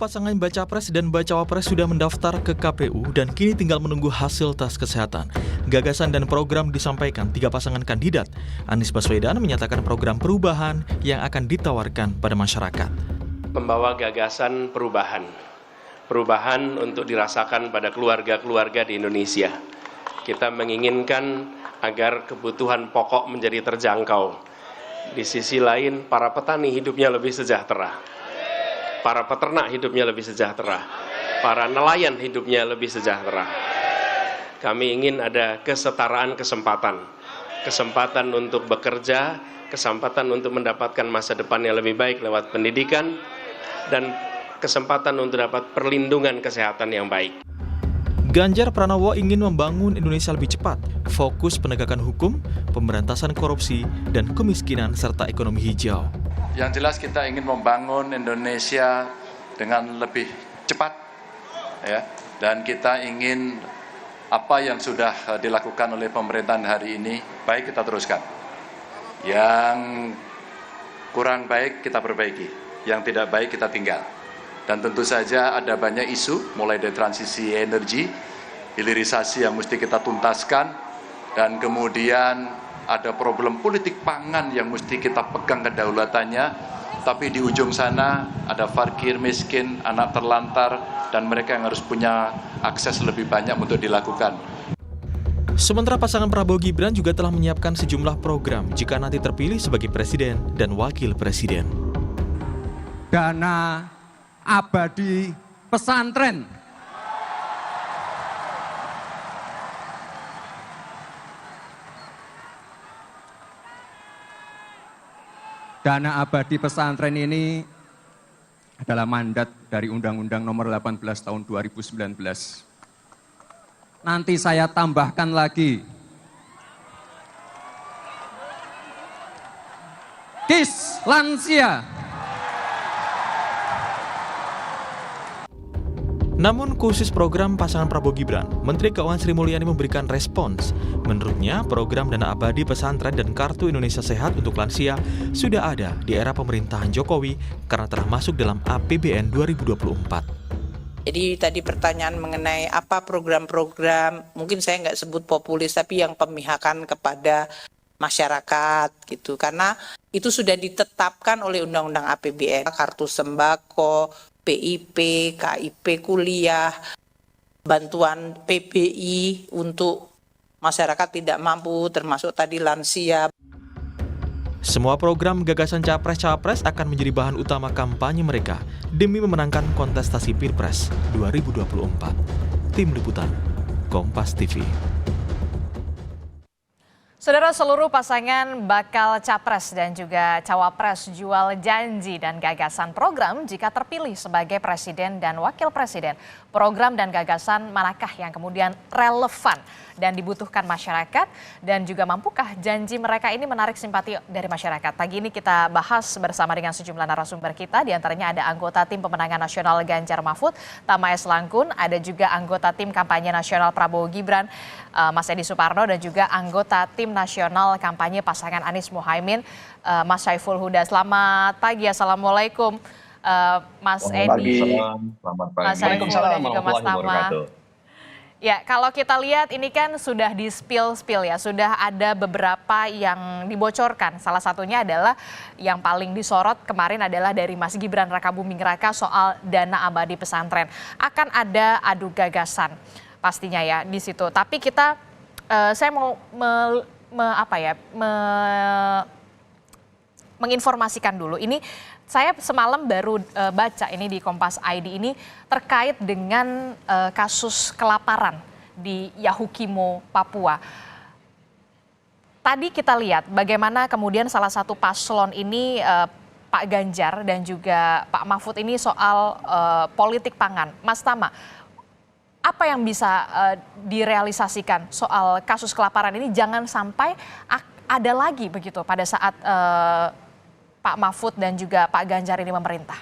Pasangan Baca Pres dan Bacawa Pres sudah mendaftar ke KPU dan kini tinggal menunggu hasil tes kesehatan. Gagasan dan program disampaikan 3 pasangan kandidat. Anies Baswedan menyatakan program perubahan yang akan ditawarkan pada masyarakat. Membawa gagasan perubahan. Perubahan untuk dirasakan pada keluarga-keluarga di Indonesia. Kita menginginkan agar kebutuhan pokok menjadi terjangkau. Di sisi lain, para petani hidupnya lebih sejahtera. Para peternak hidupnya lebih sejahtera, para nelayan hidupnya lebih sejahtera. Kami ingin ada kesetaraan kesempatan, kesempatan untuk bekerja, kesempatan untuk mendapatkan masa depan yang lebih baik lewat pendidikan, dan kesempatan untuk dapat perlindungan kesehatan yang baik. Ganjar Pranowo ingin membangun Indonesia lebih cepat, fokus penegakan hukum, pemberantasan korupsi, dan kemiskinan serta ekonomi hijau. Yang jelas kita ingin membangun Indonesia dengan lebih cepat, ya, dan kita ingin apa yang sudah dilakukan oleh pemerintahan hari ini baik kita teruskan. Yang kurang baik kita perbaiki, yang tidak baik kita tinggal. Dan tentu saja ada banyak isu, mulai dari transisi energi, hilirisasi yang mesti kita tuntaskan, dan kemudian ada problem politik pangan yang mesti kita pegang kedaulatannya, tapi di ujung sana ada fakir, miskin, anak terlantar, dan mereka yang harus punya akses lebih banyak untuk dilakukan. Sementara pasangan Prabowo Gibran juga telah menyiapkan sejumlah program jika nanti terpilih sebagai presiden dan wakil presiden. Dana abadi pesantren. Dana abadi pesantren ini adalah mandat dari Undang-Undang Nomor 18 Tahun 2019. Nanti saya tambahkan lagi. KIS Lansia. Namun khusus program pasangan Prabowo Gibran, Menteri Keuangan Sri Mulyani memberikan respons. Menurutnya, program dana abadi pesantren dan kartu Indonesia Sehat untuk lansia sudah ada di era pemerintahan Jokowi karena telah masuk dalam APBN 2024. Jadi tadi pertanyaan mengenai apa program-program, mungkin saya nggak sebut populis, tapi yang pemihakan kepada masyarakat gitu. Karena itu sudah ditetapkan oleh Undang-Undang APBN, kartu sembako, PIP, KIP kuliah, bantuan PBI untuk masyarakat tidak mampu, termasuk tadi lansia. Semua program gagasan Capres-Cawapres akan menjadi bahan utama kampanye mereka demi memenangkan kontestasi Pilpres 2024. Tim Liputan, Kompas TV. Saudara, seluruh pasangan bakal capres dan juga cawapres jual janji dan gagasan program jika terpilih sebagai presiden dan wakil presiden. Program dan gagasan manakah yang kemudian relevan dan dibutuhkan masyarakat, dan juga mampukah janji mereka ini menarik simpati dari masyarakat? Pagi ini kita bahas bersama dengan sejumlah narasumber kita, diantaranya ada anggota tim pemenangan nasional Ganjar Mahfud, Tama S. Langkun, ada juga anggota tim kampanye nasional Prabowo Gibran, Mas Edi Suparno, dan juga anggota tim nasional kampanye pasangan Anies Muhaimin, Mas Syaiful Huda. Selamat pagi, Assalamualaikum Mas Edi, Mas Syaiful dan juga Mas Tama. Ya, kalau kita lihat ini kan sudah di spill ya, sudah ada beberapa yang dibocorkan. Salah satunya adalah yang paling disorot kemarin adalah dari Mas Gibran Rakabuming Raka soal dana abadi pesantren. Akan ada adu gagasan pastinya ya di situ. Tapi saya mau menginformasikan dulu. Ini saya semalam baru baca ini di Kompas ID ini terkait dengan kasus kelaparan di Yahukimo, Papua. Tadi kita lihat bagaimana kemudian salah satu paslon ini Pak Ganjar dan juga Pak Mahfud ini soal politik pangan. Mas Tama, apa yang bisa direalisasikan soal kasus kelaparan ini jangan sampai ada lagi begitu pada saat Pak Mahfud dan juga Pak Ganjar ini memerintah?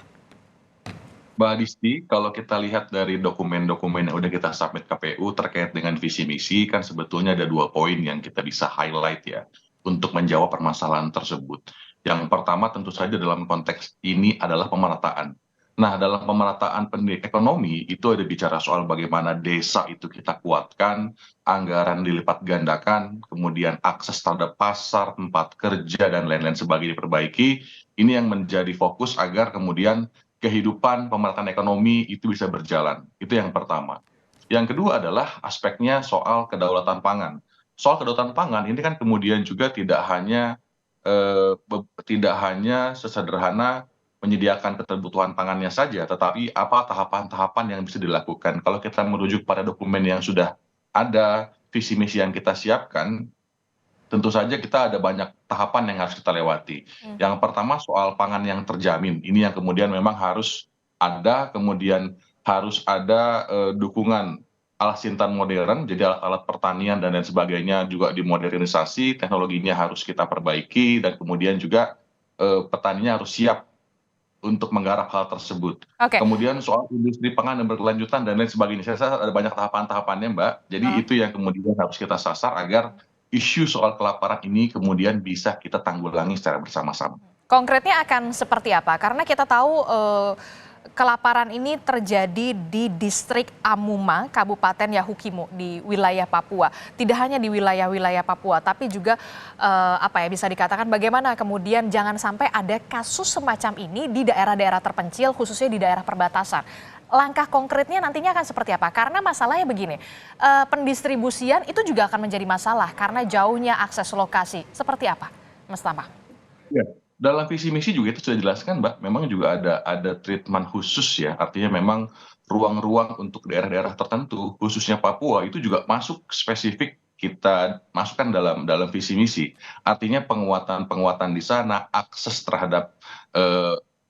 Mbak Adisti, kalau kita lihat dari dokumen-dokumen yang udah kita submit KPU terkait dengan visi misi, kan sebetulnya ada 2 poin yang kita bisa highlight ya untuk menjawab permasalahan tersebut. Yang pertama tentu saja dalam konteks ini adalah pemerataan. Nah, dalam pemerataan ekonomi itu ada bicara soal bagaimana desa itu kita kuatkan, anggaran dilipat gandakan, kemudian akses terhadap pasar, tempat kerja, dan lain-lain sebagainya diperbaiki. Ini yang menjadi fokus agar kemudian kehidupan pemerataan ekonomi itu bisa berjalan. Itu yang pertama. Yang kedua adalah aspeknya soal kedaulatan pangan. Soal kedaulatan pangan ini kan kemudian juga tidak hanya sesederhana menyediakan kebutuhan pangannya saja, tetapi apa tahapan-tahapan yang bisa dilakukan. Kalau kita merujuk pada dokumen yang sudah ada, visi misi yang kita siapkan, tentu saja kita ada banyak tahapan yang harus kita lewati. Yang pertama soal pangan yang terjamin. Ini yang kemudian memang harus ada, kemudian harus ada dukungan alat-sintan modern, jadi alat-alat pertanian dan lain sebagainya juga dimodernisasi, teknologinya harus kita perbaiki, dan kemudian juga petaninya harus siap untuk menggarap hal tersebut. Oke. Kemudian soal industri pangan yang berkelanjutan dan lain sebagainya. Saya rasa ada banyak tahapan-tahapannya, Mbak. Jadi itu yang kemudian harus kita sasar agar isu soal kelaparan ini kemudian bisa kita tanggulangi secara bersama-sama. Konkretnya akan seperti apa? Karena kita tahu kelaparan ini terjadi di distrik Amuma, Kabupaten Yahukimo di wilayah Papua. Tidak hanya di wilayah-wilayah Papua, tapi juga bisa dikatakan bagaimana kemudian jangan sampai ada kasus semacam ini di daerah-daerah terpencil, khususnya di daerah perbatasan. Langkah konkretnya nantinya akan seperti apa? Karena masalahnya begini, pendistribusian itu juga akan menjadi masalah karena jauhnya akses lokasi. Seperti apa, Mas Tama? Ya. Dalam visi misi juga itu sudah dijelaskan, Mbak. Memang juga ada treatment khusus ya. Artinya memang ruang-ruang untuk daerah-daerah tertentu, khususnya Papua, itu juga masuk spesifik kita masukkan dalam visi misi. Artinya penguatan di sana, akses terhadap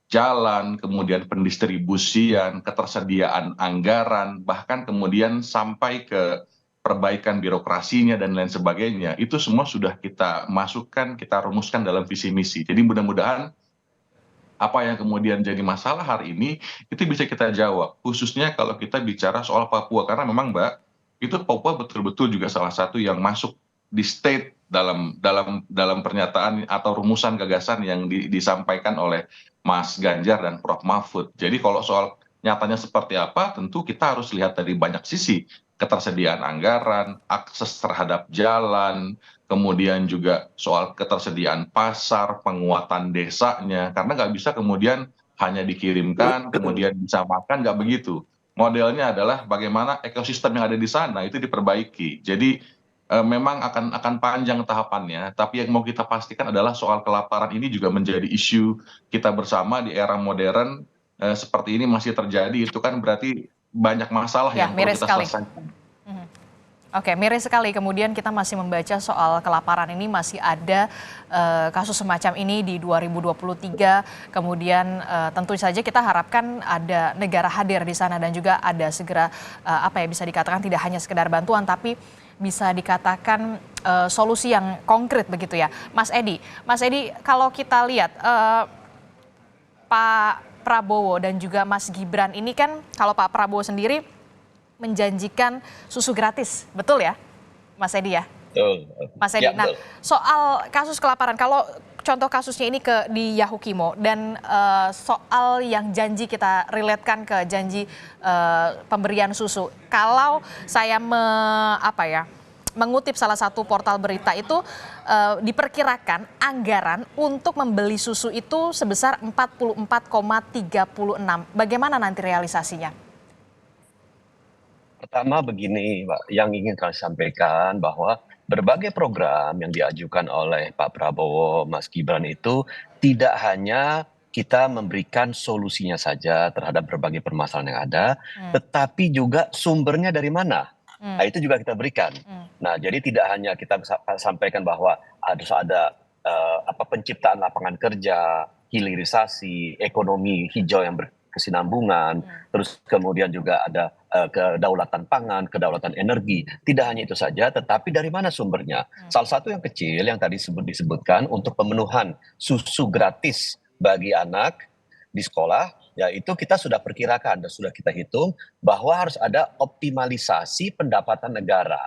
jalan, kemudian pendistribusian, ketersediaan anggaran, bahkan kemudian sampai ke perbaikan birokrasinya dan lain sebagainya, itu semua sudah kita masukkan, kita rumuskan dalam visi misi. Jadi mudah-mudahan apa yang kemudian jadi masalah hari ini itu bisa kita jawab, khususnya kalau kita bicara soal Papua, karena memang, Mbak, itu Papua betul-betul juga salah satu yang masuk di state dalam pernyataan atau rumusan gagasan yang disampaikan oleh Mas Ganjar dan Prof Mahfud. Jadi kalau soal nyatanya seperti apa, tentu kita harus lihat dari banyak sisi. Ketersediaan anggaran, akses terhadap jalan, kemudian juga soal ketersediaan pasar, penguatan desanya, karena nggak bisa kemudian hanya dikirimkan, kemudian bisa makan, nggak begitu. Modelnya adalah bagaimana ekosistem yang ada di sana itu diperbaiki. Jadi memang akan panjang tahapannya, tapi yang mau kita pastikan adalah soal kelaparan ini juga menjadi isu kita bersama di era modern. Seperti ini masih terjadi, itu kan berarti banyak masalah yang perlu kita selesaikan. Oke, miris sekali. Kemudian kita masih membaca soal kelaparan ini, masih ada kasus semacam ini di 2023. Kemudian tentu saja kita harapkan ada negara hadir di sana dan juga ada segera bisa dikatakan tidak hanya sekedar bantuan, tapi bisa dikatakan solusi yang konkret begitu ya. Mas Edi, kalau kita lihat Pak Prabowo dan juga Mas Gibran ini kan, kalau Pak Prabowo sendiri menjanjikan susu gratis, betul ya, Mas Edi ya? Betul. Mas Edi, Ya, nah soal kasus kelaparan, kalau contoh kasusnya ini di Yahukimo dan soal yang janji kita relatekan ke janji pemberian susu, kalau saya mengutip salah satu portal berita itu diperkirakan anggaran untuk membeli susu itu sebesar 44,36. Bagaimana nanti realisasinya? Pertama begini, Pak, yang ingin kami sampaikan bahwa berbagai program yang diajukan oleh Pak Prabowo, Mas Gibran itu tidak hanya kita memberikan solusinya saja terhadap berbagai permasalahan yang ada, tetapi juga sumbernya dari mana. Nah, itu juga kita berikan. Nah, jadi tidak hanya kita sampaikan bahwa harus ada penciptaan lapangan kerja, hilirisasi, ekonomi hijau yang berkesinambungan, terus kemudian juga ada kedaulatan pangan, kedaulatan energi. Tidak hanya itu saja, tetapi dari mana sumbernya? Salah satu yang kecil yang tadi disebutkan untuk pemenuhan susu gratis bagi anak di sekolah, yaitu kita sudah perkirakan dan sudah kita hitung bahwa harus ada optimalisasi pendapatan negara.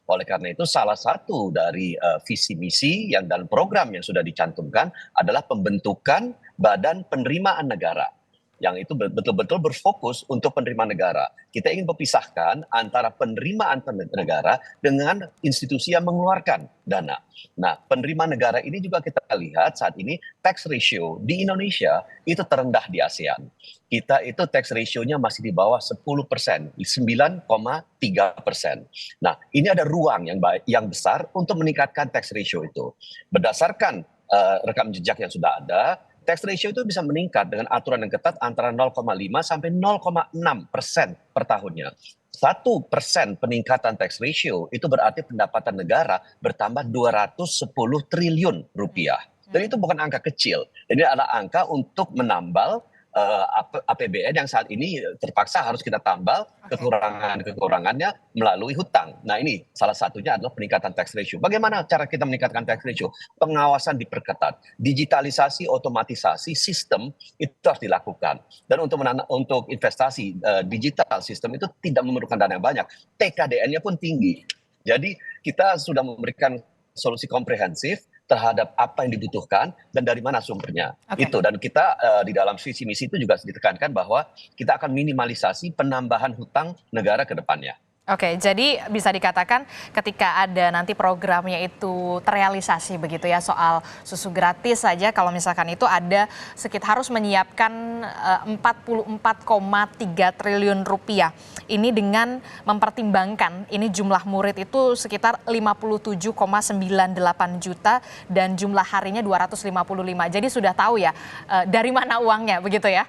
Oleh karena itu salah satu dari visi misi yang dalam program yang sudah dicantumkan adalah pembentukan Badan Penerimaan Negara. yang itu betul-betul berfokus untuk penerimaan negara. Kita ingin memisahkan antara penerimaan negara dengan institusi yang mengeluarkan dana. Nah, penerimaan negara ini juga kita lihat saat ini tax ratio di Indonesia itu terendah di ASEAN. Kita itu tax ratio-nya masih di bawah 10%, 9,3%. Nah, ini ada ruang yang besar untuk meningkatkan tax ratio itu. Berdasarkan rekam jejak yang sudah ada, tax ratio itu bisa meningkat dengan aturan yang ketat antara 0,5 sampai 0,6% per tahunnya. 1% peningkatan tax ratio itu berarti pendapatan negara bertambah 210 triliun rupiah. Dan itu bukan angka kecil. Ini adalah angka untuk menambal APBN yang saat ini terpaksa harus kita tambal kekurangannya melalui hutang. Nah, ini salah satunya adalah peningkatan tax ratio. Bagaimana cara kita meningkatkan tax ratio? Pengawasan diperketat, digitalisasi, otomatisasi sistem itu harus dilakukan. Dan untuk investasi digital sistem itu tidak memerlukan dana yang banyak. TKDN-nya pun tinggi. Jadi kita sudah memberikan solusi komprehensif terhadap apa yang dibutuhkan dan dari mana sumbernya. Itu, dan kita di dalam visi misi itu juga ditekankan bahwa kita akan minimalisasi penambahan hutang negara ke depannya. Oke, jadi bisa dikatakan ketika ada nanti programnya itu terrealisasi begitu ya, soal susu gratis saja kalau misalkan itu ada harus menyiapkan 44,3 triliun rupiah. Ini dengan mempertimbangkan ini jumlah murid itu sekitar 57,98 juta dan jumlah harinya 255. Jadi sudah tahu ya dari mana uangnya begitu ya?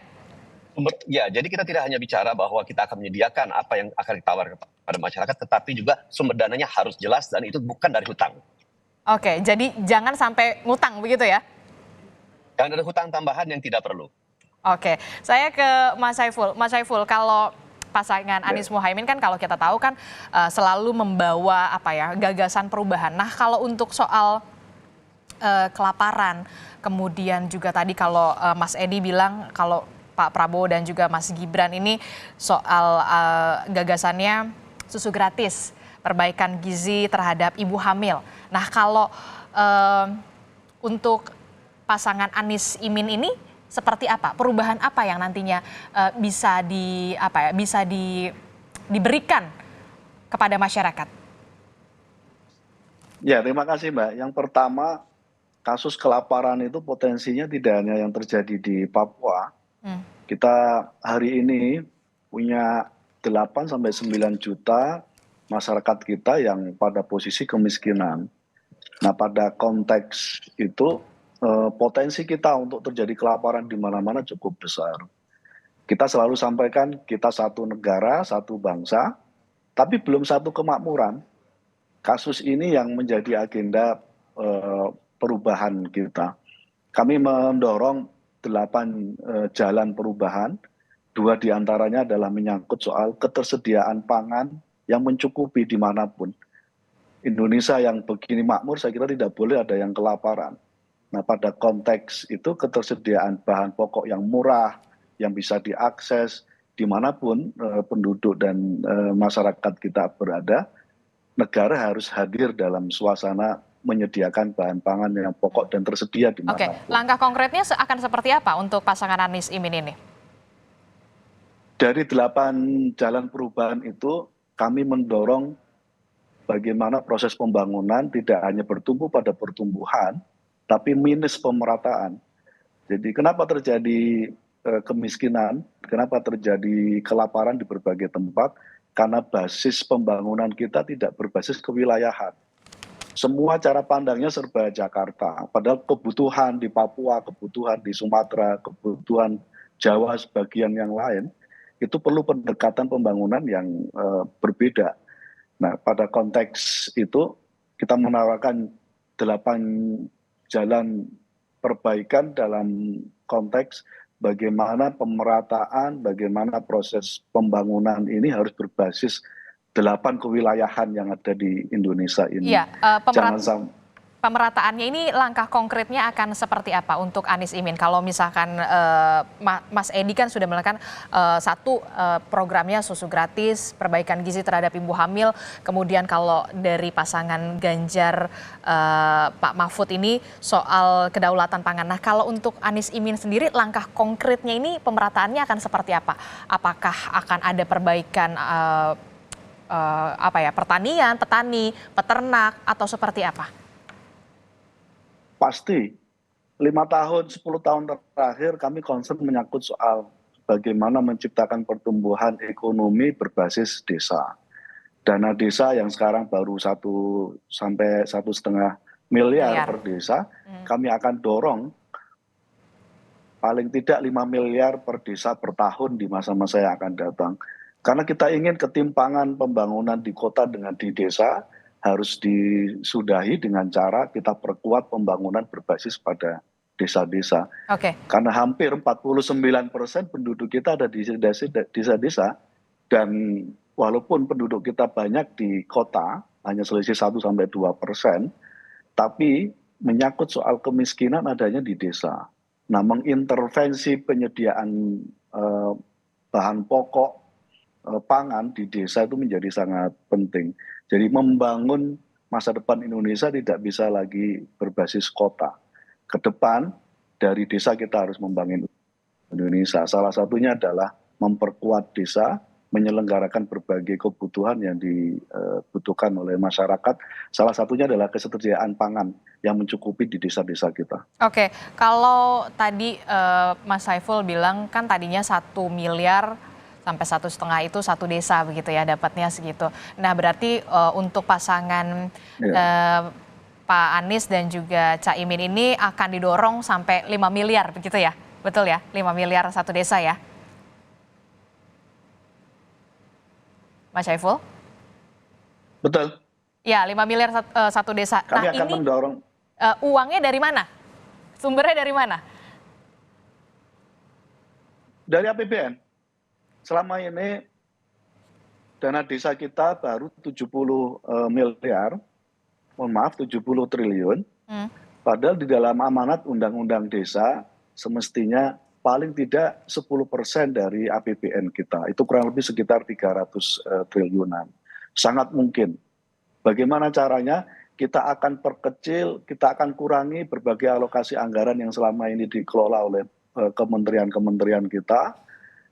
Ya, jadi kita tidak hanya bicara bahwa kita akan menyediakan apa yang akan ditawarkan kepada masyarakat, tetapi juga sumber dananya harus jelas dan itu bukan dari hutang. Oke, jadi jangan sampai ngutang begitu ya? Jangan ada hutang tambahan yang tidak perlu. Oke, saya ke Mas Saiful. Mas Saiful, kalau pasangan Anies Muhaimin kan kalau kita tahu kan selalu membawa gagasan perubahan. Nah, kalau untuk soal kelaparan, kemudian juga tadi kalau Mas Edi bilang kalau Pak Prabowo dan juga Mas Gibran ini soal gagasannya susu gratis, perbaikan gizi terhadap ibu hamil. Nah, kalau untuk pasangan Anies Imin ini seperti apa? Perubahan apa yang nantinya bisa diberikan kepada masyarakat? Ya, terima kasih Mbak. Yang pertama, kasus kelaparan itu potensinya tidak hanya yang terjadi di Papua. Kita hari ini punya 8-9 juta masyarakat kita yang pada posisi kemiskinan. Nah, pada konteks itu potensi kita untuk terjadi kelaparan di mana-mana cukup besar. Kita selalu sampaikan kita satu negara, satu bangsa, tapi belum satu kemakmuran. Kasus ini yang menjadi agenda perubahan kita. Kami mendorong 8 jalan perubahan, 2 diantaranya adalah menyangkut soal ketersediaan pangan yang mencukupi dimanapun. Indonesia yang begini makmur, saya kira tidak boleh ada yang kelaparan. Nah, pada konteks itu ketersediaan bahan pokok yang murah, yang bisa diakses dimanapun penduduk dan masyarakat kita berada, negara harus hadir dalam suasana menyediakan bahan pangan yang pokok dan tersedia di mana. Oke, langkah konkretnya akan seperti apa untuk pasangan Anies Imin ini? Dari 8 jalan perubahan itu, kami mendorong bagaimana proses pembangunan tidak hanya bertumbuh pada pertumbuhan, tapi minus pemerataan. Jadi kenapa terjadi kemiskinan, kenapa terjadi kelaparan di berbagai tempat? Karena basis pembangunan kita tidak berbasis kewilayahan. Semua cara pandangnya serba Jakarta, padahal kebutuhan di Papua, kebutuhan di Sumatera, kebutuhan Jawa sebagian yang lain, itu perlu pendekatan pembangunan yang berbeda. Nah, pada konteks itu kita menawarkan 8 jalan perbaikan dalam konteks bagaimana pemerataan, bagaimana proses pembangunan ini harus berbasis 8 kewilayahan yang ada di Indonesia ini. Iya, Pemerataannya ini langkah konkretnya akan seperti apa untuk Anies Imin? Kalau misalkan Mas Edi kan sudah melakukan satu programnya susu gratis, perbaikan gizi terhadap ibu hamil. Kemudian kalau dari pasangan Ganjar Pak Mahfud ini soal kedaulatan pangan. Nah kalau untuk Anies Imin sendiri langkah konkretnya ini pemerataannya akan seperti apa? Apakah akan ada perbaikan pertanian, petani, peternak atau seperti apa? Pasti 5 tahun, 10 tahun terakhir kami concern menyangkut soal bagaimana menciptakan pertumbuhan ekonomi berbasis desa. Dana desa yang sekarang baru 1 sampai 1,5 miliar per desa, kami akan dorong paling tidak 5 miliar per desa per tahun di masa-masa yang akan datang. Karena kita ingin ketimpangan pembangunan di kota dengan di desa harus disudahi dengan cara kita perkuat pembangunan berbasis pada desa-desa. Karena hampir 49% penduduk kita ada di desa-desa, dan walaupun penduduk kita banyak di kota, hanya selisih 1-2%, tapi menyangkut soal kemiskinan adanya di desa. Nah, mengintervensi penyediaan bahan pokok pangan di desa itu menjadi sangat penting. Jadi membangun masa depan Indonesia tidak bisa lagi berbasis kota. Ke depan dari desa kita harus membangun Indonesia. Salah satunya adalah memperkuat desa, menyelenggarakan berbagai kebutuhan yang dibutuhkan oleh masyarakat. Salah satunya adalah ketersediaan pangan yang mencukupi di desa-desa kita. Oke, kalau tadi Mas Saiful bilang kan tadinya 1 miliar sampai 1,5 itu satu desa begitu ya dapatnya segitu. Nah berarti untuk pasangan Pak Anies dan juga Caimin ini akan didorong sampai 5 miliar begitu ya? Betul ya? 5 miliar satu desa ya? Mas Saiful? Betul. Ya 5 miliar satu desa. Kami akan mendorong. Uangnya dari mana? Sumbernya dari mana? Dari APBN. Selama ini dana desa kita baru 70 miliar, mohon maaf 70 triliun, padahal di dalam amanat undang-undang desa semestinya paling tidak 10% dari APBN kita, itu kurang lebih sekitar 300 triliunan. Sangat mungkin. Bagaimana caranya? Kita akan perkecil, kita akan kurangi berbagai alokasi anggaran yang selama ini dikelola oleh kementerian-kementerian kita,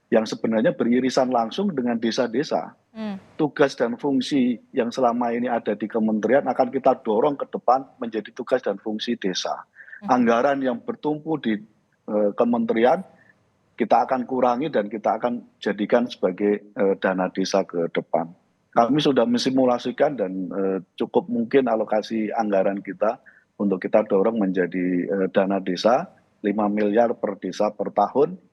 yang sebenarnya beririsan langsung dengan desa-desa. Tugas dan fungsi yang selama ini ada di kementerian akan kita dorong ke depan menjadi tugas dan fungsi desa. Anggaran yang bertumpu di kementerian kita akan kurangi dan kita akan jadikan sebagai dana desa ke depan. Kami sudah mensimulasikan dan cukup mungkin alokasi anggaran kita untuk kita dorong menjadi dana desa 5 miliar per desa per tahun.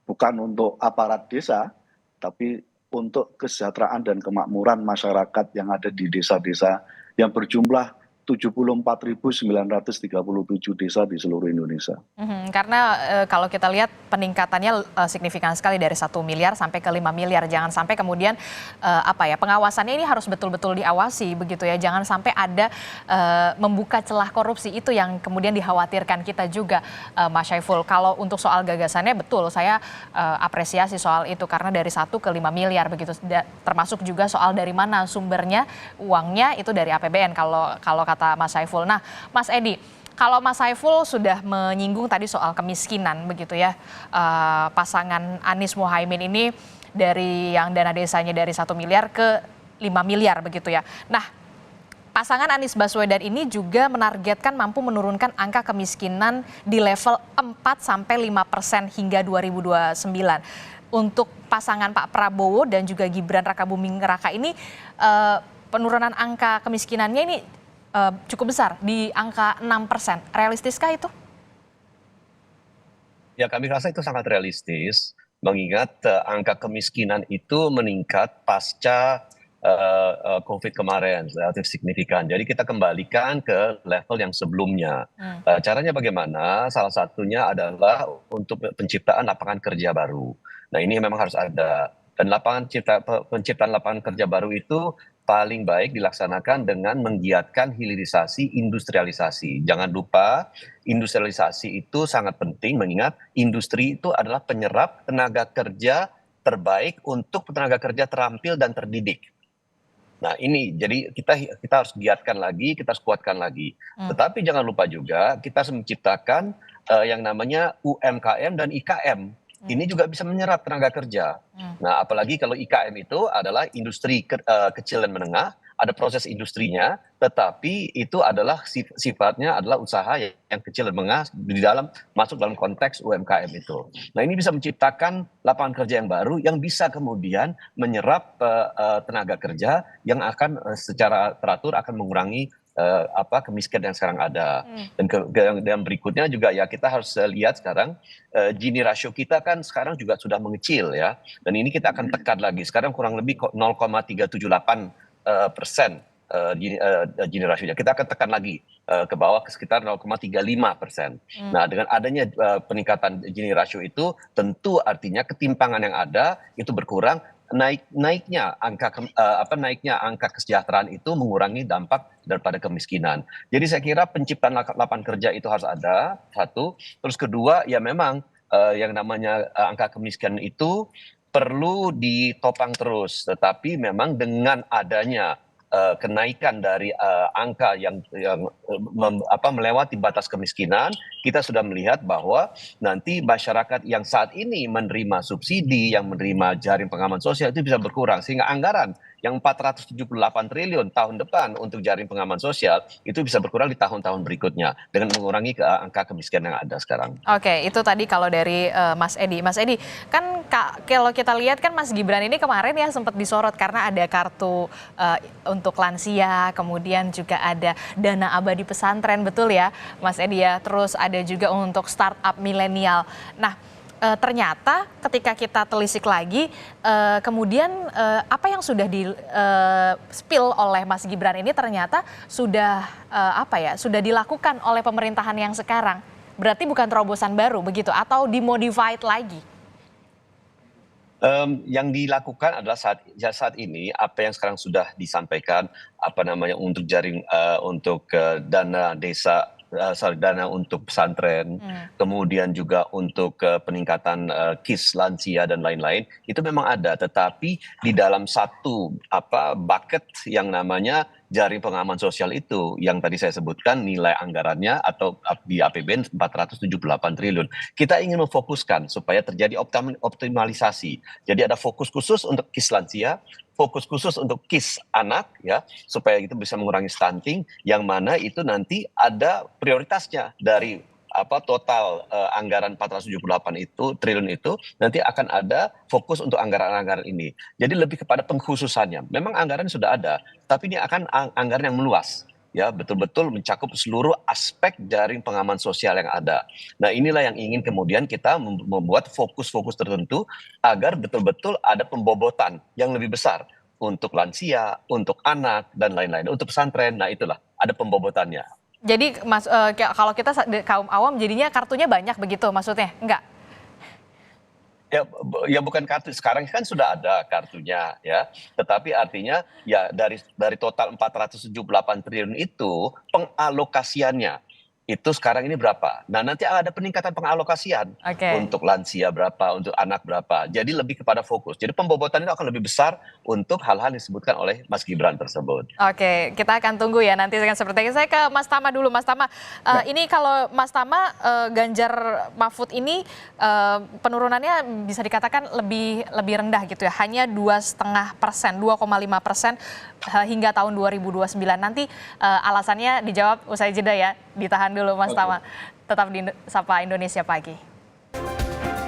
Bukan untuk aparat desa, tapi untuk kesejahteraan dan kemakmuran masyarakat yang ada di desa-desa yang berjumlah 74.937 desa di seluruh Indonesia. Karena kalau kita lihat peningkatannya signifikan sekali dari 1 miliar sampai ke 5 miliar. Jangan sampai kemudian pengawasannya ini harus betul-betul diawasi begitu ya. Jangan sampai ada membuka celah korupsi, itu yang kemudian dikhawatirkan kita juga Mas Saiful. Kalau untuk soal gagasannya betul, saya apresiasi soal itu karena dari 1 ke 5 miliar begitu. Termasuk juga soal dari mana sumbernya, uangnya itu dari APBN kalau kata Mas Saiful. Nah, Mas Edi, kalau Mas Saiful sudah menyinggung tadi soal kemiskinan begitu ya, pasangan Anies Muhaimin ini dari yang dana desanya dari 1 miliar ke 5 miliar begitu ya. Nah, pasangan Anies Baswedan ini juga menargetkan mampu menurunkan angka kemiskinan di level 4-5% hingga 2029. Untuk pasangan Pak Prabowo dan juga Gibran Rakabuming Raka ini penurunan angka kemiskinannya ini cukup besar di angka 6%. Realistiskah itu? Ya kami rasa itu sangat realistis, mengingat angka kemiskinan itu meningkat pasca COVID kemarin relatif signifikan. Jadi kita kembalikan ke level yang sebelumnya. Caranya bagaimana? Salah satunya adalah untuk penciptaan lapangan kerja baru. Nah ini memang harus ada. Dan penciptaan lapangan kerja baru itu paling baik dilaksanakan dengan menggiatkan hilirisasi industrialisasi. Jangan lupa industrialisasi itu sangat penting mengingat industri itu adalah penyerap tenaga kerja terbaik untuk tenaga kerja terampil dan terdidik. Nah ini jadi kita harus giatkan lagi, kita harus kuatkan lagi. Tetapi jangan lupa juga kita harus menciptakan yang namanya UMKM dan IKM. Ini juga bisa menyerap tenaga kerja. Nah, apalagi kalau IKM itu adalah industri kecil dan menengah, ada proses industrinya, tetapi itu adalah sifatnya adalah usaha yang kecil dan menengah masuk dalam konteks UMKM itu. Nah, ini bisa menciptakan lapangan kerja yang baru yang bisa kemudian menyerap tenaga kerja yang akan secara teratur akan mengurangi kemiskinan yang sekarang ada. Dan berikutnya juga ya kita harus lihat sekarang Gini rasio kita kan sekarang juga sudah mengecil ya, dan ini kita akan tekan lagi. Sekarang kurang lebih 0,378% Gini rasionya. Kita akan tekan lagi ke bawah ke sekitar 0,35%. Nah dengan adanya peningkatan Gini rasio itu tentu artinya ketimpangan yang ada itu berkurang. Naiknya angka kesejahteraan itu mengurangi dampak daripada kemiskinan. Jadi saya kira penciptaan lapangan kerja itu harus ada, satu. Terus kedua ya memang yang namanya angka kemiskinan itu perlu ditopang terus. Tetapi memang dengan adanya kenaikan dari angka yang melewati batas kemiskinan, kita sudah melihat bahwa nanti masyarakat yang saat ini menerima subsidi, yang menerima jaring pengaman sosial itu bisa berkurang, sehingga anggaran yang 478 triliun tahun depan untuk jaring pengaman sosial itu bisa berkurang di tahun-tahun berikutnya dengan mengurangi angka kemiskinan yang ada sekarang. Oke, itu tadi kalau dari Mas Edi. Mas Edi, kan kalau kita lihat kan Mas Gibran ini kemarin ya sempat disorot karena ada kartu untuk lansia, kemudian juga ada dana abadi pesantren, betul ya Mas Edi ya. Terus ada juga untuk startup milenial. Nah, ternyata ketika kita telisik lagi, kemudian apa yang sudah di spill oleh Mas Gibran ini ternyata sudah sudah dilakukan oleh pemerintahan yang sekarang. Berarti bukan terobosan baru begitu atau dimodified lagi? Yang dilakukan adalah saat ini apa yang sekarang sudah disampaikan untuk jaring untuk dana desa. Dana untuk pesantren, kemudian juga untuk peningkatan KIS lansia dan lain-lain itu memang ada, tetapi di dalam satu bucket yang namanya jaring pengaman sosial itu yang tadi saya sebutkan nilai anggarannya atau di APBN 478 triliun. Kita ingin memfokuskan supaya terjadi optimalisasi. Jadi ada fokus khusus untuk KIS lansia, fokus khusus untuk KIS anak ya, supaya itu bisa mengurangi stunting, yang mana itu nanti ada prioritasnya dari total anggaran 478 triliun itu nanti akan ada fokus untuk anggaran-anggaran ini. Jadi lebih kepada pengkhususannya. Memang anggaran sudah ada, tapi ini akan anggaran yang meluas. Ya, betul-betul mencakup seluruh aspek jaring pengaman sosial yang ada. Nah, inilah yang ingin kemudian kita membuat fokus-fokus tertentu agar betul-betul ada pembobotan yang lebih besar untuk lansia, untuk anak dan lain-lain, untuk pesantren. Nah, itulah ada pembobotannya. Jadi Mas, kalau kita kaum awam jadinya kartunya banyak begitu maksudnya? Enggak? Ya bukan kartu, sekarang kan sudah ada kartunya ya. Tetapi artinya ya dari total 478 triliun itu pengalokasiannya itu sekarang ini berapa? Nah nanti ada peningkatan pengalokasian untuk lansia berapa, untuk anak berapa. Jadi lebih kepada fokus. Jadi pembobotan itu akan lebih besar untuk hal-hal yang disebutkan oleh Mas Gibran tersebut. Oke, kita akan tunggu ya nanti seperti itu. Saya ke Mas Tama dulu, Mas Tama. Ini kalau Mas Tama Ganjar Mahfud ini penurunannya bisa dikatakan lebih rendah gitu ya, hanya 2,5%, 2,5% hingga tahun 2029. Nanti alasannya dijawab usai jeda ya. Ditahan dulu Mas Tama, tetap di Sapa Indonesia Pagi.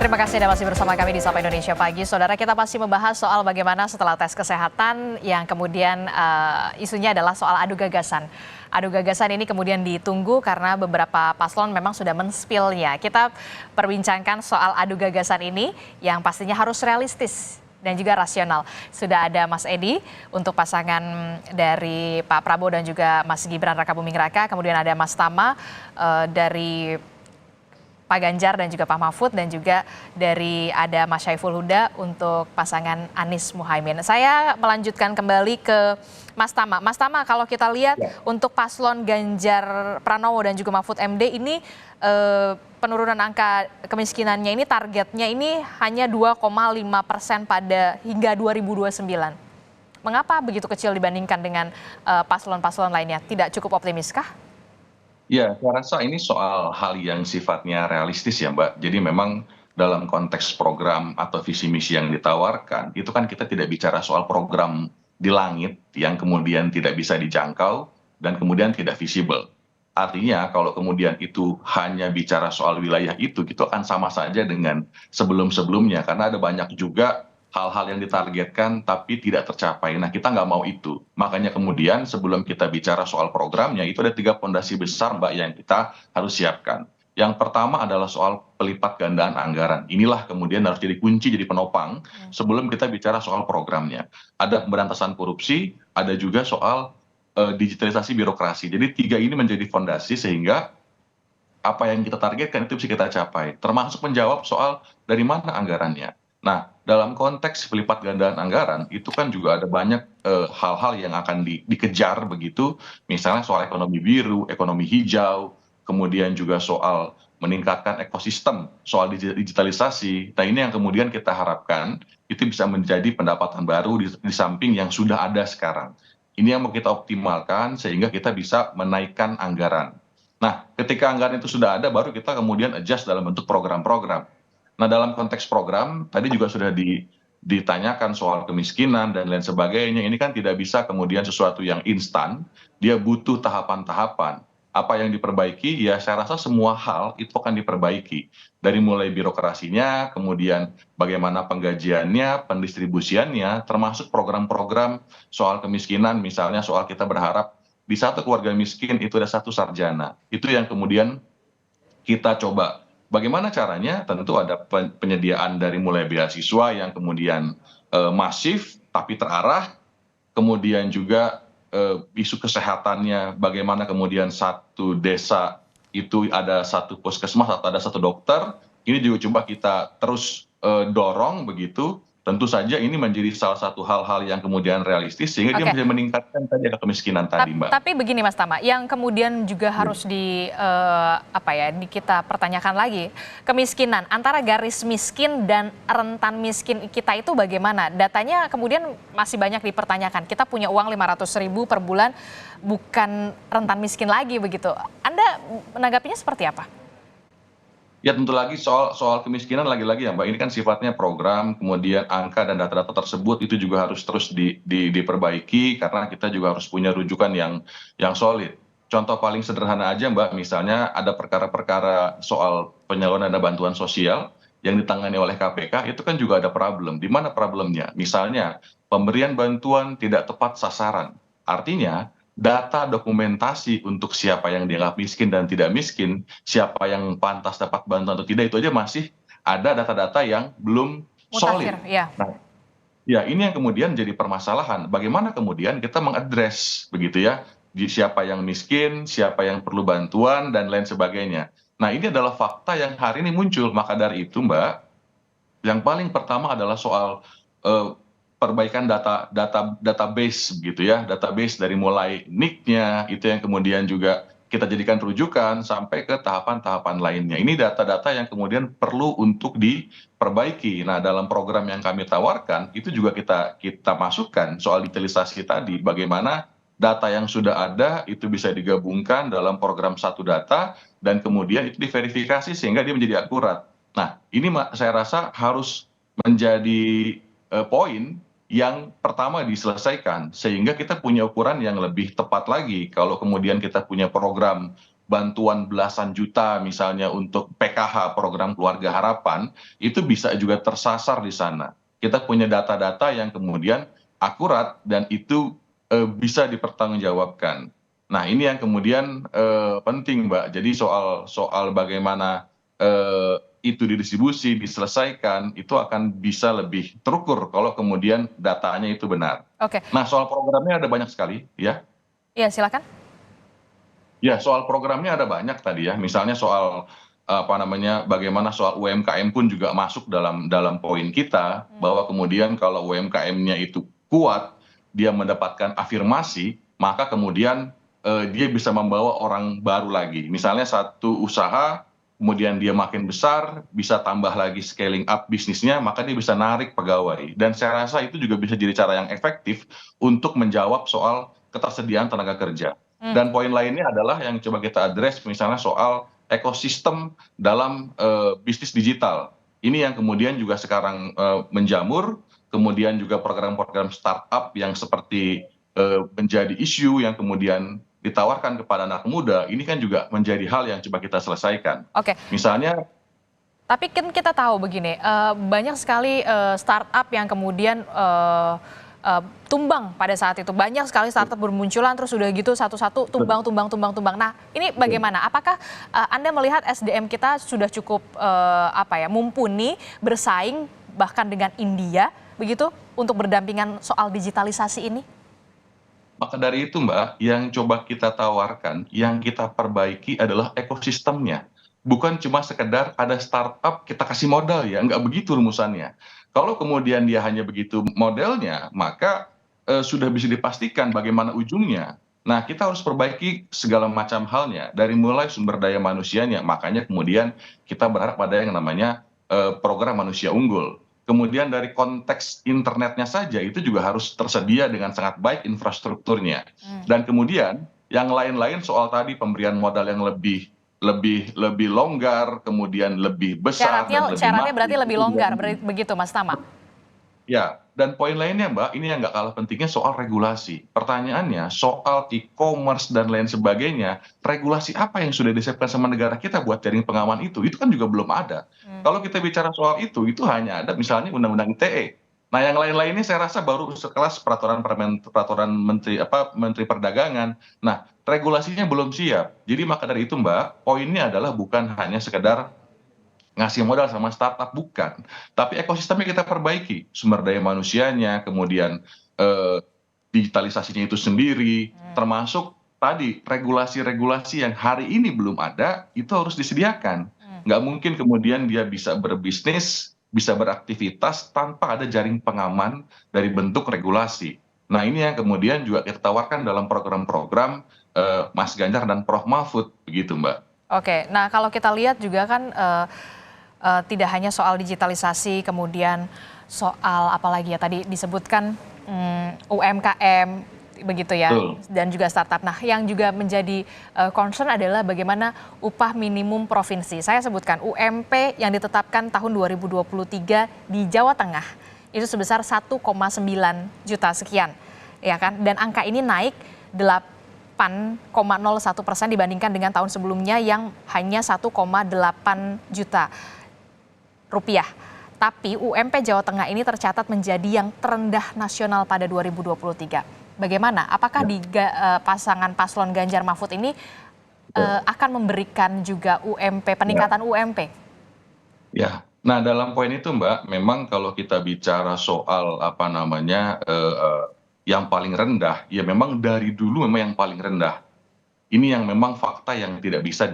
Terima kasih Anda masih bersama kami di Sapa Indonesia Pagi. Saudara, kita masih membahas soal bagaimana setelah tes kesehatan yang kemudian isunya adalah soal adu gagasan. Adu gagasan ini kemudian ditunggu karena beberapa paslon memang sudah men-spill-nya. Kita perbincangkan soal adu gagasan ini yang pastinya harus realistis dan juga rasional. Sudah ada Mas Edi untuk pasangan dari Pak Prabowo dan juga Mas Gibran Raka Buming Raka. Kemudian ada Mas Tama dari Pak Ganjar dan juga Pak Mahfud, dan juga dari ada Mas Syaiful Huda untuk pasangan Anies Muhaimin. Saya melanjutkan kembali ke Mas Tama. Mas Tama, kalau kita lihat untuk paslon Ganjar Pranowo dan juga Mahfud MD ini penurunan angka kemiskinannya ini targetnya ini hanya 2,5% pada hingga 2029. Mengapa begitu kecil dibandingkan dengan paslon-paslon lainnya? Tidak cukup optimiskah? Ya, saya rasa ini soal hal yang sifatnya realistis ya Mbak. Jadi memang dalam konteks program atau visi misi yang ditawarkan, itu kan kita tidak bicara soal program di langit yang kemudian tidak bisa dijangkau dan kemudian tidak visible. Artinya kalau kemudian itu hanya bicara soal wilayah itu akan sama saja dengan sebelum-sebelumnya. Karena ada banyak juga hal-hal yang ditargetkan tapi tidak tercapai. Nah, kita nggak mau itu. Makanya kemudian sebelum kita bicara soal programnya, itu ada 3 fondasi besar, Mbak, yang kita harus siapkan. Yang pertama adalah soal pelipat gandaan anggaran. Inilah kemudian harus jadi kunci, jadi penopang sebelum kita bicara soal programnya. Ada pemberantasan korupsi, ada juga soal digitalisasi birokrasi. Jadi 3 ini menjadi fondasi sehingga apa yang kita targetkan itu bisa kita capai. Termasuk menjawab soal dari mana anggarannya. Nah, dalam konteks pelipat gandaan anggaran, itu kan juga ada banyak hal-hal yang akan dikejar begitu, misalnya soal ekonomi biru, ekonomi hijau, kemudian juga soal meningkatkan ekosistem, soal digitalisasi. Nah, ini yang kemudian kita harapkan itu bisa menjadi pendapatan baru di samping yang sudah ada sekarang. Ini yang mau kita optimalkan sehingga kita bisa menaikkan anggaran. Nah, ketika anggaran itu sudah ada, baru kita kemudian adjust dalam bentuk program-program. Nah, dalam konteks program, tadi juga sudah ditanyakan soal kemiskinan dan lain sebagainya. Ini kan tidak bisa kemudian sesuatu yang instan, dia butuh tahapan-tahapan. Apa yang diperbaiki, ya saya rasa semua hal itu akan diperbaiki. Dari mulai birokrasinya, kemudian bagaimana penggajiannya, pendistribusiannya, termasuk program-program soal kemiskinan, misalnya soal kita berharap di satu keluarga miskin itu ada 1 sarjana. Itu yang kemudian kita coba. Bagaimana caranya? Tentu ada penyediaan dari mulai beasiswa yang kemudian masif tapi terarah, kemudian juga isu kesehatannya, bagaimana kemudian satu desa itu ada 1 puskesmas atau ada 1 dokter, ini juga coba kita terus dorong begitu. Tentu saja ini menjadi salah satu hal-hal yang kemudian realistis sehingga dia bisa meningkatkan tadi angka kemiskinan tadi, Mbak. Tapi begini Mas Tama, yang kemudian juga harus kita pertanyakan lagi, kemiskinan antara garis miskin dan rentan miskin kita itu bagaimana? Datanya kemudian masih banyak dipertanyakan. Kita punya uang 500.000 per bulan, bukan rentan miskin lagi begitu. Anda menanggapinya seperti apa? Ya tentu lagi soal kemiskinan lagi-lagi ya Mbak, ini kan sifatnya program, kemudian angka dan data-data tersebut itu juga harus terus diperbaiki karena kita juga harus punya rujukan yang solid. Contoh paling sederhana aja Mbak, misalnya ada perkara-perkara soal penyaluran dana bantuan sosial yang ditangani oleh KPK, itu kan juga ada problem. Di mana problemnya? Misalnya pemberian bantuan tidak tepat sasaran. Artinya data dokumentasi untuk siapa yang dianggap miskin dan tidak miskin, siapa yang pantas dapat bantuan atau tidak, itu aja masih ada data-data yang belum solid. Nah, ya ini yang kemudian jadi permasalahan. Bagaimana kemudian kita mengadres begitu ya, siapa yang miskin, siapa yang perlu bantuan dan lain sebagainya. Nah, ini adalah fakta yang hari ini muncul. Maka dari itu, Mbak, yang paling pertama adalah soal perbaikan database gitu ya, database dari mulai NIK-nya itu yang kemudian juga kita jadikan rujukan sampai ke tahapan-tahapan lainnya. Ini data-data yang kemudian perlu untuk diperbaiki. Nah, dalam program yang kami tawarkan itu juga kita masukkan soal digitalisasi tadi, bagaimana data yang sudah ada itu bisa digabungkan dalam program satu data dan kemudian itu diverifikasi sehingga dia menjadi akurat. Nah, ini saya rasa harus menjadi poin yang pertama diselesaikan sehingga kita punya ukuran yang lebih tepat lagi. Kalau kemudian kita punya program bantuan belasan juta misalnya untuk PKH, program keluarga harapan, itu bisa juga tersasar di sana. Kita punya data-data yang kemudian akurat dan itu bisa dipertanggungjawabkan. Nah, ini yang kemudian penting, Mbak. Jadi soal bagaimana itu didistribusi, diselesaikan, itu akan bisa lebih terukur kalau kemudian datanya itu benar. Oke. Nah, soal programnya ada banyak sekali, ya. Iya, silakan. Ya, soal programnya ada banyak tadi ya. Misalnya soal bagaimana soal UMKM pun juga masuk dalam poin kita, bahwa kemudian kalau UMKM-nya itu kuat, dia mendapatkan afirmasi, maka kemudian dia bisa membawa orang baru lagi. Misalnya satu usaha, kemudian dia makin besar, bisa tambah lagi scaling up bisnisnya, maka dia bisa narik pegawai. Dan saya rasa itu juga bisa jadi cara yang efektif untuk menjawab soal ketersediaan tenaga kerja. Dan poin lainnya adalah yang coba kita address, misalnya soal ekosistem dalam bisnis digital. Ini yang kemudian juga sekarang menjamur, kemudian juga program-program startup yang seperti menjadi isu yang kemudian ditawarkan kepada anak muda, ini kan juga menjadi hal yang coba kita selesaikan. Oke. Misalnya, Tapi kan kita tahu begini, banyak sekali startup yang kemudian tumbang pada saat itu. Banyak sekali startup bermunculan, terus udah gitu satu-satu tumbang. Nah, ini bagaimana? Apakah Anda melihat SDM kita sudah cukup mumpuni bersaing bahkan dengan India begitu untuk berdampingan soal digitalisasi ini? maka dari itu Mbak, yang coba kita tawarkan, yang kita perbaiki adalah ekosistemnya. Bukan cuma sekedar ada startup kita kasih modal ya, nggak begitu rumusannya. Kalau kemudian dia hanya begitu modelnya, maka sudah bisa dipastikan bagaimana ujungnya. Nah, kita harus perbaiki segala macam halnya, dari mulai sumber daya manusianya. Makanya kemudian kita berharap pada yang namanya program manusia unggul. Kemudian dari konteks internetnya saja itu juga harus tersedia dengan sangat baik infrastrukturnya. Dan kemudian yang lain-lain soal tadi pemberian modal yang lebih longgar, kemudian lebih besar. Syaratnya berarti lebih longgar, begitu Mas Tama? Ya, dan poin lainnya Mbak, ini yang nggak kalah pentingnya soal regulasi. Pertanyaannya soal e-commerce dan lain sebagainya, regulasi apa yang sudah disiapkan sama negara kita buat jaring pengaman itu kan juga belum ada. Kalau kita bicara soal itu hanya ada misalnya Undang-Undang ITE. Nah, yang lain-lainnya saya rasa baru sekelas peraturan Menteri Perdagangan. Nah, regulasinya belum siap. Jadi maka dari itu Mbak, poinnya adalah bukan hanya sekedar ngasih modal sama startup, bukan. Tapi ekosistemnya kita perbaiki. Sumber daya manusianya, kemudian digitalisasinya itu sendiri, termasuk tadi regulasi-regulasi yang hari ini belum ada, itu harus disediakan. Nggak mungkin kemudian dia bisa berbisnis, bisa beraktivitas tanpa ada jaring pengaman dari bentuk regulasi. Nah, ini yang kemudian juga kita tawarkan dalam program-program Mas Ganjar dan Prof Mahfud, begitu Mbak. Oke, nah kalau kita lihat juga kan tidak hanya soal digitalisasi, kemudian soal apalagi ya tadi disebutkan UMKM begitu ya, dan juga startup. Nah, yang juga menjadi concern adalah bagaimana upah minimum provinsi. Saya sebutkan UMP yang ditetapkan tahun 2023 di Jawa Tengah itu sebesar 1,9 juta sekian, ya kan? Dan angka ini naik 8,01% dibandingkan dengan tahun sebelumnya yang hanya 1,8 juta rupiah. Tapi UMP Jawa Tengah ini tercatat menjadi yang terendah nasional pada 2023. Bagaimana? Apakah di pasangan paslon Ganjar Mahfud ini akan memberikan juga UMP, peningkatan UMP? Ya, nah dalam poin itu Mbak, memang kalau kita bicara soal yang paling rendah, ya memang dari dulu memang yang paling rendah. Ini yang memang fakta yang tidak bisa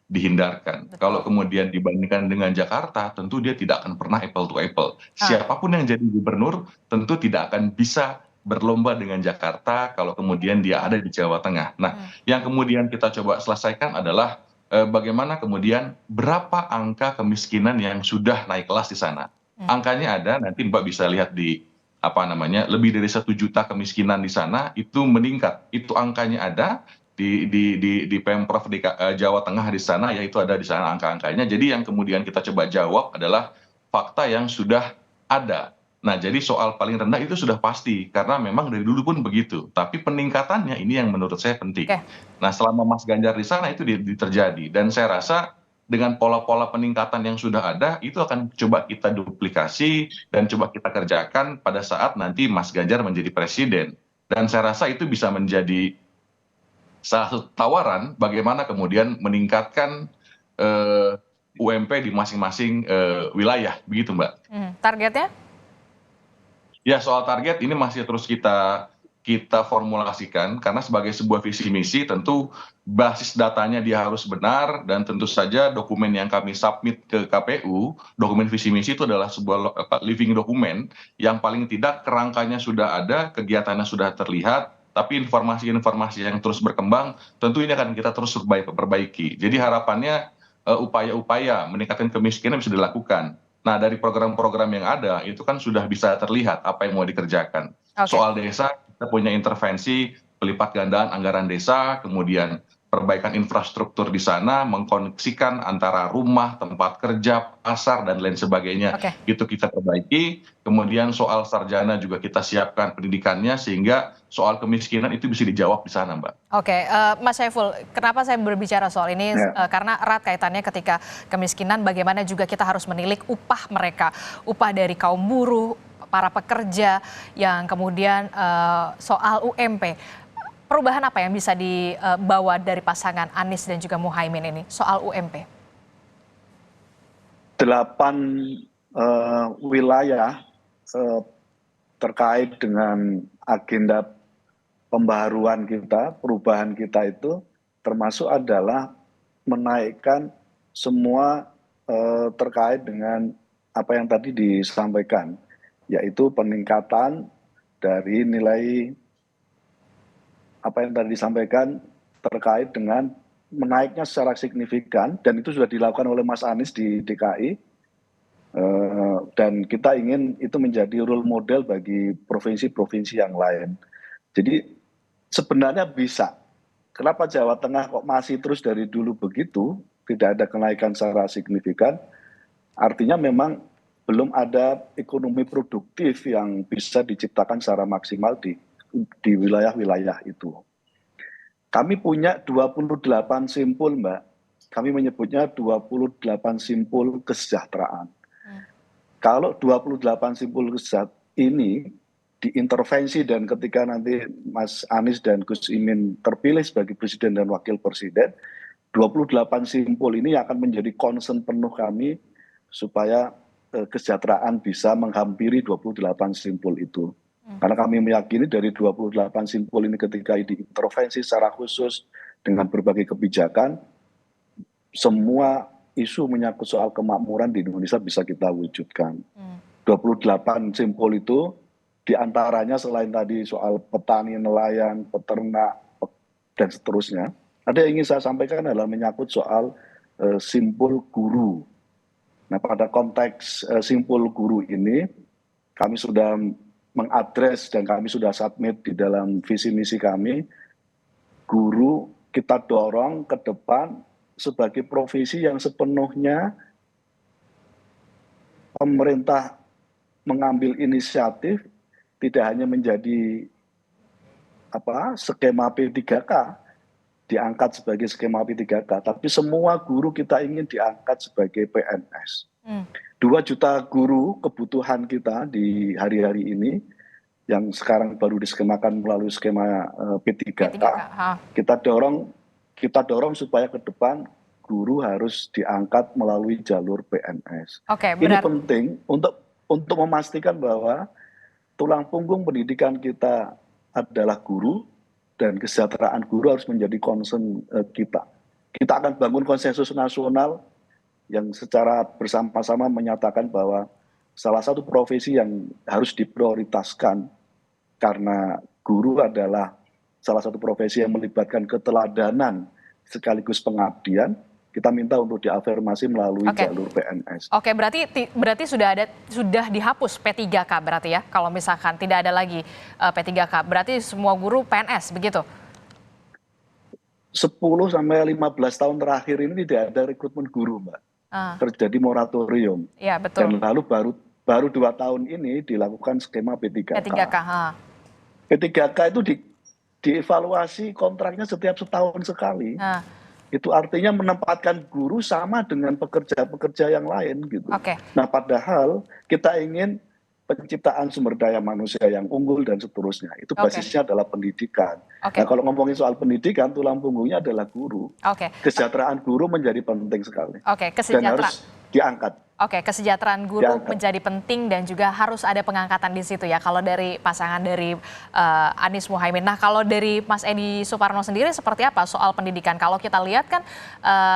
dihindarkan. Kalau kemudian dibandingkan dengan Jakarta, tentu dia tidak akan pernah apple to apple. Siapapun yang jadi gubernur tentu tidak akan bisa berlomba dengan Jakarta kalau kemudian dia ada di Jawa Tengah. Nah, yang kemudian kita coba selesaikan adalah bagaimana kemudian berapa angka kemiskinan yang sudah naik kelas di sana. Angkanya ada, nanti Mbak bisa lihat di lebih dari 1 juta kemiskinan di sana itu meningkat. Itu angkanya ada di Pemprov di Jawa Tengah di sana, yaitu ada di sana angka-angkanya. Jadi yang kemudian kita coba jawab adalah fakta yang sudah ada. Nah, jadi soal paling rendah itu sudah pasti, karena memang dari dulu pun begitu. Tapi peningkatannya ini yang menurut saya penting. Nah, selama Mas Ganjar di sana itu terjadi. Dan saya rasa dengan pola-pola peningkatan yang sudah ada, itu akan coba kita duplikasi dan coba kita kerjakan pada saat nanti Mas Ganjar menjadi presiden. Dan saya rasa itu bisa menjadi salah satu tawaran bagaimana kemudian meningkatkan UMP di masing-masing wilayah, begitu Mbak. Targetnya? Ya, soal target ini masih terus kita kita formulasikan, karena sebagai sebuah visi misi tentu basis datanya dia harus benar, dan tentu saja dokumen yang kami submit ke KPU, dokumen visi misi itu adalah sebuah living dokumen yang paling tidak kerangkanya sudah ada, kegiatannya sudah terlihat, tapi informasi-informasi yang terus berkembang tentu ini akan kita terus perbaiki. Jadi harapannya upaya-upaya meningkatkan kemiskinan bisa dilakukan. Nah, dari program-program yang ada itu kan sudah bisa terlihat apa yang mau dikerjakan. Soal desa, kita punya intervensi pelipat gandaan anggaran desa, kemudian perbaikan infrastruktur di sana, mengkoneksikan antara rumah, tempat kerja, pasar, dan lain sebagainya. Itu kita perbaiki. Kemudian soal sarjana juga kita siapkan pendidikannya, sehingga soal kemiskinan itu bisa dijawab di sana, Mbak. Oke, Mas Syaiful, kenapa saya berbicara soal ini? Karena erat kaitannya ketika kemiskinan, bagaimana juga kita harus menilik upah mereka, upah dari kaum buruh, para pekerja, yang kemudian soal UMP. Perubahan apa yang bisa dibawa dari pasangan Anies dan juga Muhaimin ini soal UMP? 8 wilayah terkait dengan agenda pembaharuan kita, perubahan kita itu termasuk adalah menaikkan semua terkait dengan apa yang tadi disampaikan, yaitu peningkatan dari nilai apa yang tadi disampaikan terkait dengan menaiknya secara signifikan, dan itu sudah dilakukan oleh Mas Anies di DKI, dan kita ingin itu menjadi role model bagi provinsi-provinsi yang lain. Jadi sebenarnya bisa. Kenapa Jawa Tengah kok masih terus dari dulu begitu, tidak ada kenaikan secara signifikan? Artinya memang belum ada ekonomi produktif yang bisa diciptakan secara maksimal di wilayah-wilayah itu. Kami punya 28 simpul, Mbak. Kami menyebutnya 28 simpul kesejahteraan. Kalau 28 simpul kesejahteraan ini diintervensi, dan ketika nanti Mas Anies dan Gus Imin terpilih sebagai presiden dan wakil presiden, 28 simpul ini akan menjadi concern penuh kami supaya kesejahteraan bisa menghampiri 28 simpul itu. Karena kami meyakini dari 28 simpul ini ketika diintervensi secara khusus dengan berbagai kebijakan, semua isu menyangkut soal kemakmuran di Indonesia bisa kita wujudkan. 28 simpul itu diantaranya selain tadi soal petani, nelayan, peternak, dan seterusnya, ada yang ingin saya sampaikan adalah menyangkut soal simpul guru. Nah, pada konteks simpul guru ini, kami sudah mengadres dan kami sudah submit di dalam visi misi kami, guru kita dorong ke depan sebagai profesi yang sepenuhnya pemerintah mengambil inisiatif, tidak hanya menjadi skema P3K, diangkat sebagai skema P3K, tapi semua guru kita ingin diangkat sebagai PNS. 2 juta guru kebutuhan kita di hari-hari ini yang sekarang baru diskemakan melalui skema P3K. Kita dorong supaya ke depan guru harus diangkat melalui jalur PNS. Ini penting untuk memastikan bahwa tulang punggung pendidikan kita adalah guru, dan kesejahteraan guru harus menjadi concern kita. Kita akan bangun konsensus nasional yang secara bersama-sama menyatakan bahwa salah satu profesi yang harus diprioritaskan karena guru adalah salah satu profesi yang melibatkan keteladanan sekaligus pengabdian, kita minta untuk diafirmasi melalui jalur PNS. Oke, berarti sudah dihapus P3K berarti ya, kalau misalkan tidak ada lagi P3K, berarti semua guru PNS begitu? 10 sampai 15 tahun terakhir ini tidak ada rekrutmen guru, Mbak. Terjadi moratorium. Ya, betul. Dan lalu baru 2 tahun ini dilakukan skema P3K. P3K itu dievaluasi kontraknya setiap setahun sekali. Itu artinya menempatkan guru sama dengan pekerja-pekerja yang lain gitu. Nah, padahal kita ingin penciptaan sumber daya manusia yang unggul dan seterusnya. Itu basisnya adalah pendidikan. Nah, kalau ngomongin soal pendidikan, tulang punggungnya adalah guru. Kesejahteraan guru menjadi penting sekali. Dan harus diangkat. Oke, kesejahteraan guru Ya. menjadi penting dan juga harus ada pengangkatan di situ ya. Kalau dari pasangan dari Anies Muhaimin. Nah, kalau dari Mas Edi Suparno sendiri seperti apa soal pendidikan? Kalau kita lihat kan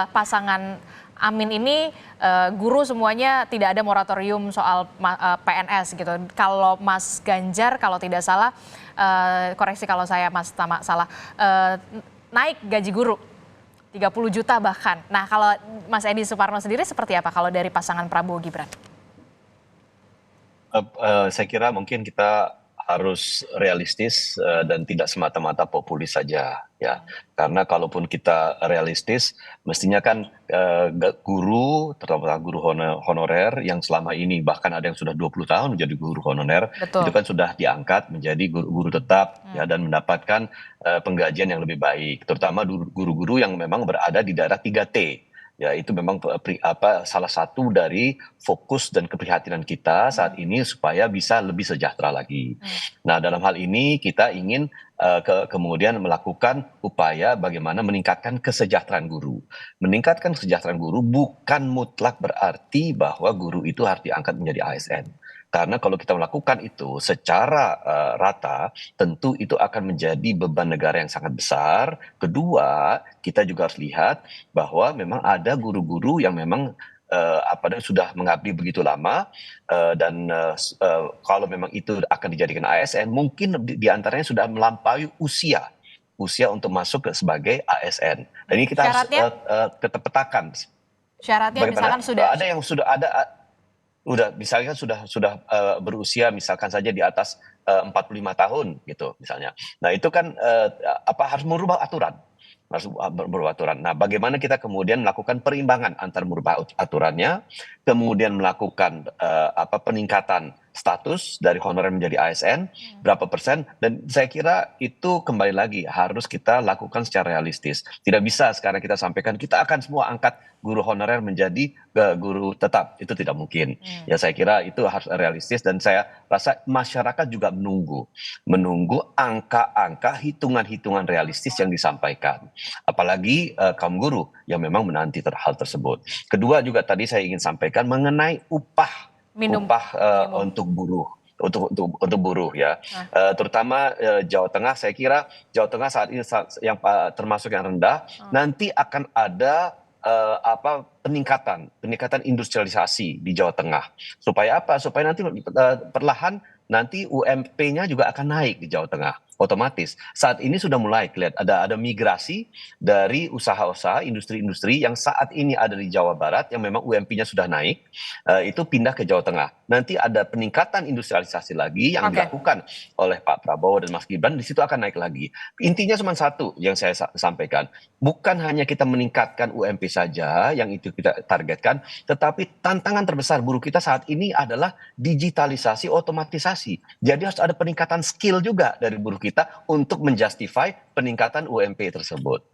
pasangan Amin ini guru semuanya tidak ada moratorium soal PNS gitu. Kalau Mas Ganjar kalau tidak salah, koreksi kalau saya Mas Tama salah, naik gaji guru 30 juta bahkan. Nah, kalau Mas Edi Suparno sendiri seperti apa kalau dari pasangan Prabowo Gibran? Saya kira mungkin kita harus realistis dan tidak semata-mata populis saja ya, karena kalaupun kita realistis mestinya kan guru, terutama guru honorer yang selama ini bahkan ada yang sudah 20 tahun menjadi guru honorer, Betul. itu kan sudah diangkat menjadi guru tetap ya, dan mendapatkan penggajian yang lebih baik, terutama guru-guru yang memang berada di daerah 3T. Ya, itu memang salah satu dari fokus dan keprihatinan kita saat ini supaya bisa lebih sejahtera lagi. Nah, dalam hal ini kita ingin kemudian melakukan upaya bagaimana meningkatkan kesejahteraan guru. Meningkatkan kesejahteraan guru bukan mutlak berarti bahwa guru itu harus diangkat menjadi ASN. Karena kalau kita melakukan itu secara rata, tentu itu akan menjadi beban negara yang sangat besar. Kedua, kita juga harus lihat bahwa memang ada guru-guru yang memang sudah mengabdi begitu lama, dan kalau memang itu akan dijadikan ASN, mungkin di antaranya sudah melampaui usia untuk masuk sebagai ASN. Dan ini kita harus petakan. Syaratnya misalkan sudah ada yang misalkan sudah berusia misalkan saja di atas 45 tahun gitu misalnya. Nah, itu kan harus merubah aturan. Nah, bagaimana kita kemudian melakukan perimbangan antara merubah aturannya, kemudian melakukan peningkatan status dari honorer menjadi ASN berapa persen, dan saya kira itu kembali lagi harus kita lakukan secara realistis. Tidak bisa sekarang kita sampaikan kita akan semua angkat guru honorer menjadi guru tetap, itu tidak mungkin. Ya, saya kira itu harus realistis, dan saya rasa masyarakat juga menunggu angka-angka, hitungan-hitungan realistis yang disampaikan. Apalagi kaum guru yang memang menanti hal tersebut. Kedua juga tadi saya ingin sampaikan mengenai upah untuk buruh ya. Terutama Jawa Tengah, saya kira Jawa Tengah saat ini yang termasuk yang rendah. Nanti akan ada peningkatan industrialisasi di Jawa Tengah. Supaya apa? Supaya nanti perlahan nanti UMP-nya juga akan naik di Jawa Tengah. Otomatis saat ini sudah mulai kelihatan ada migrasi dari usaha-usaha industri-industri yang saat ini ada di Jawa Barat yang memang UMP-nya sudah naik, itu pindah ke Jawa Tengah. Nanti ada peningkatan industrialisasi lagi yang dilakukan oleh Pak Prabowo dan Mas Gibran, di situ akan naik lagi. Intinya cuma satu yang saya sampaikan, bukan hanya kita meningkatkan UMP saja yang itu kita targetkan, tetapi tantangan terbesar buruh kita saat ini adalah digitalisasi, otomatisasi. Jadi harus ada peningkatan skill juga dari buruh kita untuk menjustify peningkatan UMP tersebut.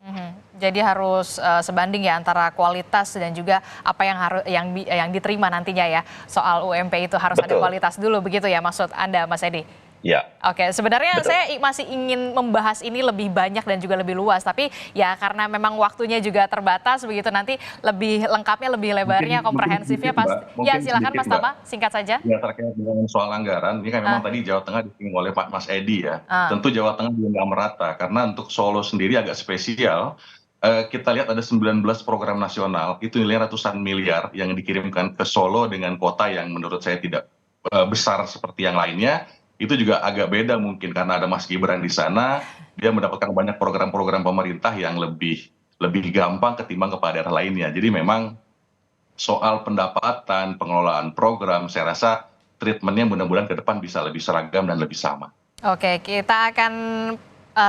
Jadi harus sebanding ya antara kualitas dan juga apa yang diterima nantinya ya. Soal UMP itu harus ada kualitas dulu, begitu ya maksud Anda, Mas Edi? Ya. Oke, sebenarnya saya masih ingin membahas ini lebih banyak dan juga lebih luas, tapi ya karena memang waktunya juga terbatas begitu, nanti lebih lengkapnya, lebih lebarnya, komprehensifnya ya silakan Mas Tama, singkat saja. Ya, terkait dengan soal anggaran, ini kan memang tadi Jawa Tengah disinggung oleh Pak Mas Edi ya. Tentu Jawa Tengah belum nggak merata, karena untuk Solo sendiri agak spesial. Kita lihat ada 19 program nasional, itu nilai ratusan miliar yang dikirimkan ke Solo dengan kota yang menurut saya tidak besar seperti yang lainnya. Itu juga agak beda mungkin karena ada Mas Gibran di sana, dia mendapatkan banyak program-program pemerintah yang lebih gampang ketimbang kepada daerah lainnya. Jadi memang soal pendapatan, pengelolaan program, saya rasa treatmentnya mudah-mudahan ke depan bisa lebih seragam dan lebih sama. Oke, kita akan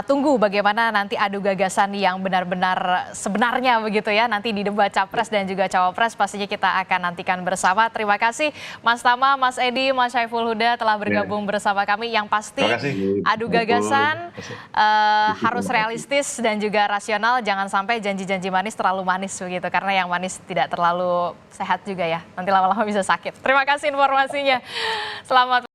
tunggu bagaimana nanti adu gagasan yang benar-benar sebenarnya begitu ya, nanti di debat Capres dan juga Cawapres pastinya kita akan nantikan bersama. Terima kasih Mas Tama, Mas Edi, Mas Syaiful Huda telah bergabung bersama kami. Yang pasti adu gagasan harus realistis dan juga rasional, jangan sampai janji-janji manis terlalu manis begitu, karena yang manis tidak terlalu sehat juga ya, nanti lama-lama bisa sakit. Terima kasih informasinya. Selamat